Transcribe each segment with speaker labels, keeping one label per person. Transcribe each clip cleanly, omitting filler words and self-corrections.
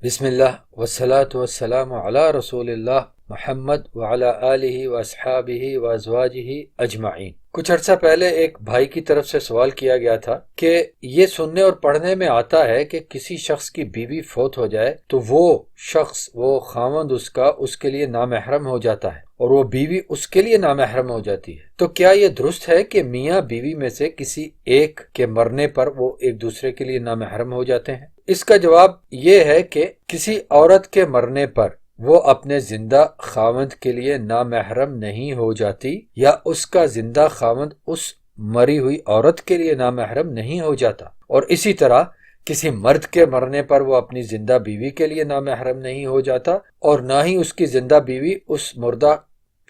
Speaker 1: بسم اللہ والصلاة والسلام علی رسول اللہ محمد وعلی آلہ واصحابہ وازواجہ اجمعین۔ کچھ عرصہ پہلے ایک بھائی کی طرف سے سوال کیا گیا تھا کہ یہ سننے اور پڑھنے میں آتا ہے کہ کسی شخص کی بیوی فوت ہو جائے تو وہ شخص، وہ خاوند اس کے لیے نامحرم ہو جاتا ہے اور وہ بیوی اس کے لیے نامحرم ہو جاتی ہے۔ تو کیا یہ درست ہے کہ میاں بیوی میں سے کسی ایک کے مرنے پر وہ ایک دوسرے کے لیے نامحرم ہو جاتے ہیں؟ اس کا جواب یہ ہے کہ کسی عورت کے مرنے پر وہ اپنے زندہ خاوند کے لیے نامحرم نہیں ہو جاتی، یا اس کا زندہ خاوند اس مری ہوئی عورت کے لیے نامحرم نہیں ہو جاتا، اور اسی طرح کسی مرد کے مرنے پر وہ اپنی زندہ بیوی کے لیے نامحرم نہیں ہو جاتا، اور نہ ہی اس کی زندہ بیوی اس مردہ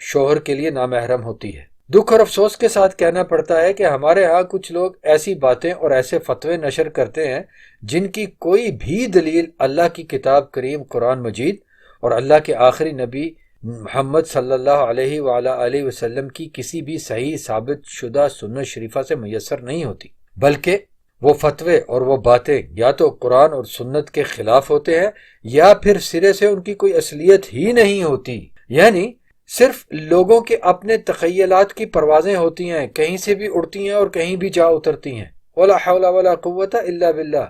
Speaker 1: شوہر کے لیے نامحرم ہوتی ہے۔ دکھ اور افسوس کے ساتھ کہنا پڑتا ہے کہ ہمارے ہاں کچھ لوگ ایسی باتیں اور ایسے فتوے نشر کرتے ہیں جن کی کوئی بھی دلیل اللہ کی کتاب کریم قرآن مجید اور اللہ کے آخری نبی محمد صلی اللہ علیہ وآلہ وسلم کی کسی بھی صحیح ثابت شدہ سنت شریفہ سے میسر نہیں ہوتی، بلکہ وہ فتوے اور وہ باتیں یا تو قرآن اور سنت کے خلاف ہوتے ہیں یا پھر سرے سے ان کی کوئی اصلیت ہی نہیں ہوتی، یعنی صرف لوگوں کے اپنے تخیلات کی پروازیں ہوتی ہیں، کہیں سے بھی اڑتی ہیں اور کہیں بھی جا اترتی ہیں۔ وَلَا حَوْلَ وَلَا قُوَّةَ إِلَّا بِاللَّهِ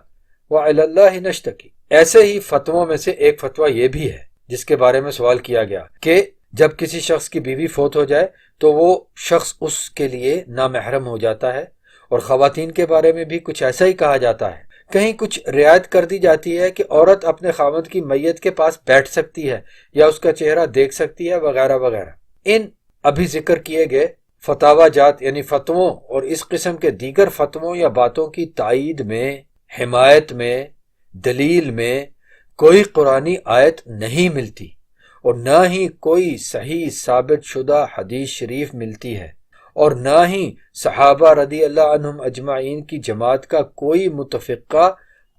Speaker 1: وَعَلَى اللَّهِ نَشْتَكِي۔ ایسے ہی فتووں میں سے ایک فتویٰ یہ بھی ہے جس کے بارے میں سوال کیا گیا کہ جب کسی شخص کی بیوی فوت ہو جائے تو وہ شخص اس کے لیے نامحرم ہو جاتا ہے، اور خواتین کے بارے میں بھی کچھ ایسا ہی کہا جاتا ہے۔ کہیں کچھ رعایت کر دی جاتی ہے کہ عورت اپنے خاوند کی میت کے پاس بیٹھ سکتی ہے یا اس کا چہرہ دیکھ سکتی ہے وغیرہ وغیرہ۔ ان ابھی ذکر کیے گئے فتاوی جات یعنی فتووں اور اس قسم کے دیگر فتووں یا باتوں کی تائید میں، حمایت میں، دلیل میں کوئی قرآنی آیت نہیں ملتی، اور نہ ہی کوئی صحیح ثابت شدہ حدیث شریف ملتی ہے، اور نہ ہی صحابہ رضی اللہ عنہم اجمعین کی جماعت کا کوئی متفقہ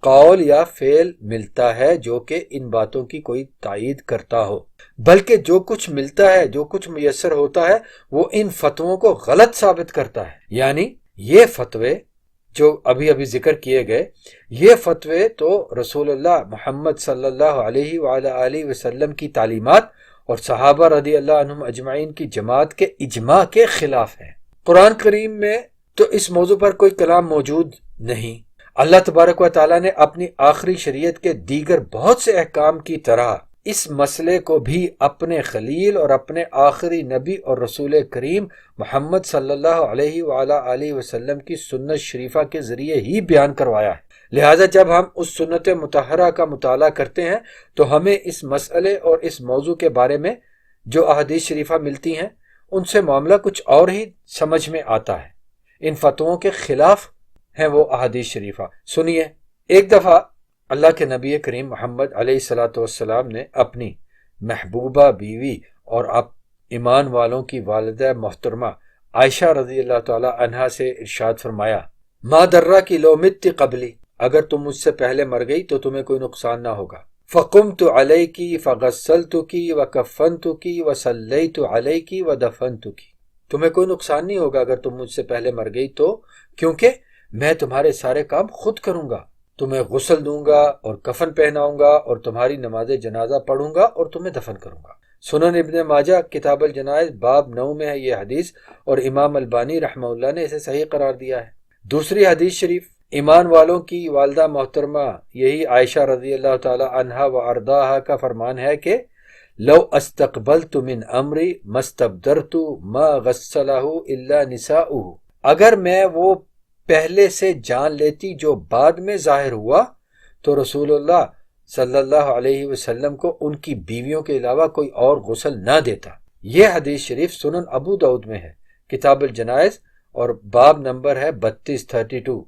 Speaker 1: قول یا فعل ملتا ہے جو کہ ان باتوں کی کوئی تائید کرتا ہو، بلکہ جو کچھ ملتا ہے، جو کچھ میسر ہوتا ہے، وہ ان فتووں کو غلط ثابت کرتا ہے۔ یعنی یہ فتوے جو ابھی ذکر کیے گئے، یہ فتوے تو رسول اللہ محمد صلی اللہ علیہ وآلہ وسلم کی تعلیمات اور صحابہ رضی اللہ عنہم اجمعین کی جماعت کے اجماع کے خلاف ہے۔ قرآن کریم میں تو اس موضوع پر کوئی کلام موجود نہیں۔ اللہ تبارک و تعالیٰ نے اپنی آخری شریعت کے دیگر بہت سے احکام کی طرح اس مسئلے کو بھی اپنے خلیل اور اپنے آخری نبی اور رسول کریم محمد صلی اللہ علیہ وآلہ وسلم کی سنت شریفہ کے ذریعے ہی بیان کروایا ہے۔ لہٰذا جب ہم اس سنت مطہرہ کا مطالعہ کرتے ہیں تو ہمیں اس مسئلے اور اس موضوع کے بارے میں جو احادیث شریفہ ملتی ہیں ان سے معاملہ کچھ اور ہی سمجھ میں آتا ہے۔ ان فتووں کے خلاف ہیں وہ احادیث شریفہ۔ سنیے، ایک دفعہ اللہ کے نبی کریم محمد علیہ الصلاۃ والسلام نے اپنی محبوبہ بیوی اور ایمان والوں کی والدہ محترمہ عائشہ رضی اللہ تعالی عنہا سے ارشاد فرمایا، ما درہ کی لو مت قبلی، اگر تم مجھ سے پہلے مر گئی تو تمہیں کوئی نقصان نہ ہوگا۔ فقمت علیکی فغسلتکی وکفنتکی وصلیت علیکی ودفنتکی، تمہیں کوئی نقصان نہیں ہوگا اگر تم مجھ سے پہلے مر گئی تو، کیونکہ میں تمہارے سارے کام خود کروں گا، تمہیں غسل دوں گا اور کفن پہناؤں گا اور تمہاری نماز جنازہ پڑھوں گا اور تمہیں دفن کروں گا۔ سنن ابن ماجہ کتاب الجنائز باب 9 میں ہے یہ حدیث، اور امام البانی رحمہ اللہ نے اسے صحیح قرار دیا ہے۔ دوسری حدیث شریف ایمان والوں کی والدہ محترمہ یہی عائشہ رضی اللہ تعالی عنہا و ارضاہا کا فرمان ہے کہ لو استقبلت من امری مستبدرت ما غسلہ الا نساؤہ، اگر میں وہ پہلے سے جان لیتی جو بعد میں ظاہر ہوا تو رسول اللہ صلی اللہ علیہ وسلم کو ان کی بیویوں کے علاوہ کوئی اور غسل نہ دیتا۔ یہ حدیث شریف سنن ابو داؤد میں ہے، کتاب الجنائز، اور باب نمبر ہے 3232،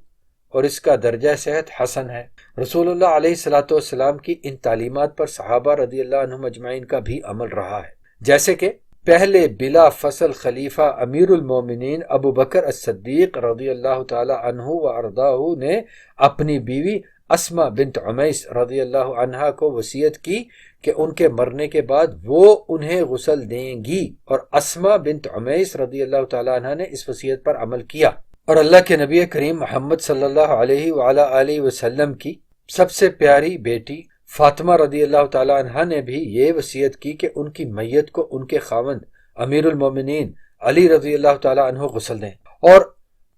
Speaker 1: اور اس کا درجہ صحت حسن ہے۔ رسول اللہ علیہ الصلاۃ والسلام کی ان تعلیمات پر صحابہ رضی اللہ عنہم اجمعین کا بھی عمل رہا ہے، جیسے کہ پہلے بلا فصل خلیفہ امیر المومنین ابو بکر الصدیق رضی اللہ تعالی عنہ و ارضاہ نے اپنی بیوی اسما بنت عمیس رضی اللہ عنہا کو وصیت کی کہ ان کے مرنے کے بعد وہ انہیں غسل دیں گی، اور اسما بنت عمیس رضی اللہ تعالی عنہا نے اس وصیت پر عمل کیا، اور اللہ کے نبی کریم محمد صلی اللہ علیہ وآلہ وسلم کی سب سے پیاری بیٹی فاطمہ رضی اللہ تعالیٰ عنہ نے بھی یہ وصیت کی کہ ان کی میت کو ان کے خاوند امیر المومنین علی رضی اللہ تعالیٰ عنہ غسل دیں، اور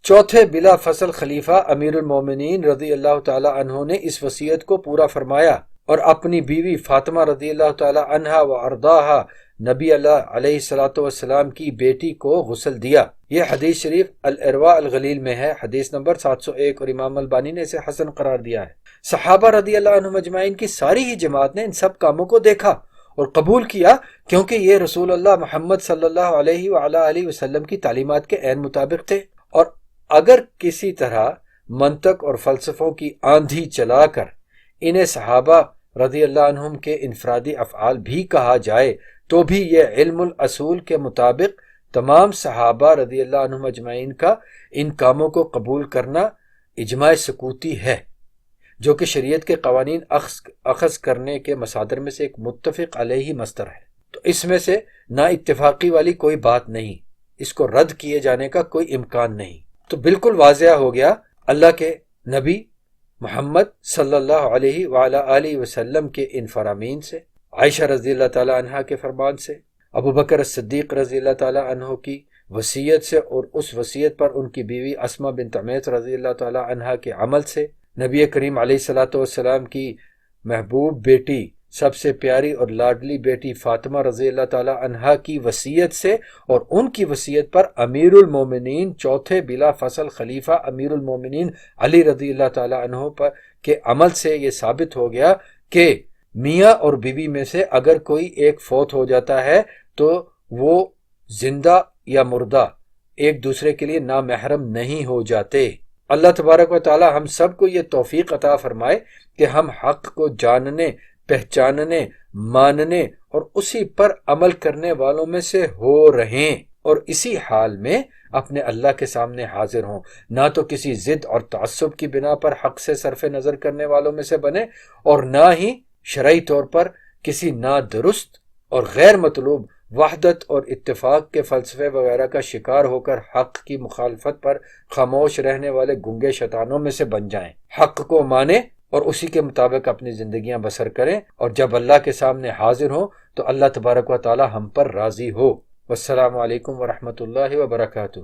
Speaker 1: چوتھے بلا فصل خلیفہ امیر المومنین رضی اللہ تعالیٰ عنہ نے اس وصیت کو پورا فرمایا اور اپنی بیوی فاطمہ رضی اللہ تعالیٰ عنہا و ارضاہا نبی اللہ علیہ الصلوۃ والسلام کی بیٹی کو غسل دیا۔ یہ حدیث شریف الارواء الغلیل میں ہے، حدیث نمبر 701، اور امام البانی نے اسے حسن قرار دیا ہے۔ صحابہ رضی اللہ عنہم اجمعین کی ساری ہی جماعت نے ان سب کاموں کو دیکھا اور قبول کیا، کیونکہ یہ رسول اللہ محمد صلی اللہ علیہ وآلہ وسلم کی تعلیمات کے عین مطابق تھے۔ اور اگر کسی طرح منطق اور فلسفوں کی آندھی چلا کر انہیں صحابہ رضی اللہ عنہم کے انفرادی افعال بھی کہا جائے تو بھی یہ علم الاصول کے مطابق تمام صحابہ رضی اللہ عنہم اجمعین کا ان کاموں کو قبول کرنا اجماع سکوتی ہے، جو کہ شریعت کے قوانین اخذ کرنے کے مصادر میں سے ایک متفق علیہ مصدر ہے۔ تو اس میں سے نا اتفاقی والی کوئی بات نہیں، اس کو رد کیے جانے کا کوئی امکان نہیں۔ تو بالکل واضح ہو گیا اللہ کے نبی محمد صلی اللہ علیہ وآلہ وسلم کے ان فرامین سے، عائشہ رضی اللہ تعالیٰ عنہ کے فرمان سے، ابو بکر الصدیق رضی اللہ تعالیٰ عنہ کی وصیت سے، اور اس وصیت پر ان کی بیوی اسماء بنت عمیس رضی اللہ تعالیٰ عنہ کے عمل سے، نبی کریم علیہ الصلوۃ والسلام کی محبوب بیٹی، سب سے پیاری اور لاڈلی بیٹی فاطمہ رضی اللہ تعالیٰ عنہ کی وصیت سے، اور ان کی وصیت پر امیر المومنین چوتھے بلا فصل خلیفہ امیر المومنین علی رضی اللہ تعالیٰ عنہ پر کے عمل سے یہ ثابت ہو گیا کہ میاں اور بیوی میں سے اگر کوئی ایک فوت ہو جاتا ہے تو وہ زندہ یا مردہ ایک دوسرے کے لیے نامحرم نہیں ہو جاتے۔ اللہ تبارک و تعالی ہم سب کو یہ توفیق عطا فرمائے کہ ہم حق کو جاننے، پہچاننے، ماننے اور اسی پر عمل کرنے والوں میں سے ہو رہیں، اور اسی حال میں اپنے اللہ کے سامنے حاضر ہوں، نہ تو کسی ضد اور تعصب کی بنا پر حق سے صرف نظر کرنے والوں میں سے بنے، اور نہ ہی شرعی طور پر کسی نادرست اور غیر مطلوب وحدت اور اتفاق کے فلسفے وغیرہ کا شکار ہو کر حق کی مخالفت پر خاموش رہنے والے گنگے شیطانوں میں سے بن جائیں۔ حق کو مانیں اور اسی کے مطابق اپنی زندگیاں بسر کریں، اور جب اللہ کے سامنے حاضر ہوں تو اللہ تبارک و تعالی ہم پر راضی ہو۔ والسلام علیکم ورحمۃ اللہ وبرکاتہ۔